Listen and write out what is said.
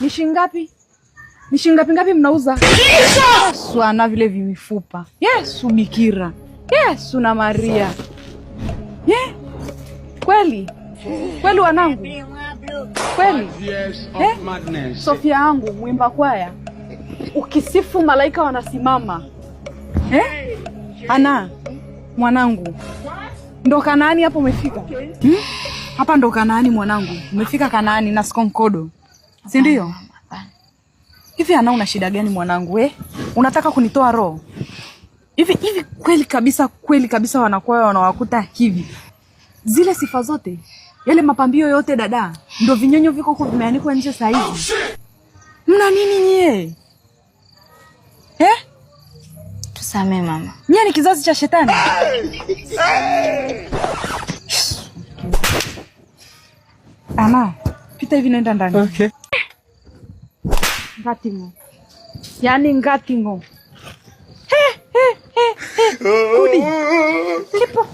Ni shilingi ngapi? Ni shilingi ngapi mnauza? Yesu ana vile vimifupa. Yesu Bikira. Yesu na Maria. Kweli? Kweli wanangu? Kweli? Sofia yangu mwimba kwaya. Ukisifu malaika wanasimama. Ana mwanangu. Ndo Kanaani hapo umefika? Hapa ndo Kanaani mwanangu. Umefika Kanaani na Skonkodo. Si ndio? Hivi Ana una shida gani mwanangu Unataka kunitoa roho? Hivi kweli kabisa wanakuwa wanawakuta hivi. Zile sifa zote, yale mapambio yote dada, ndo vinyonyo viko huko vimeanikwa nje saa hizi. Mna nini nyie? Tusamee mama. Nyie ni kizazi cha shetani. Ana, pita hivi nenda ndani. Okay. Ngatingo. Yaani ngatingo. Kudi. Kipo.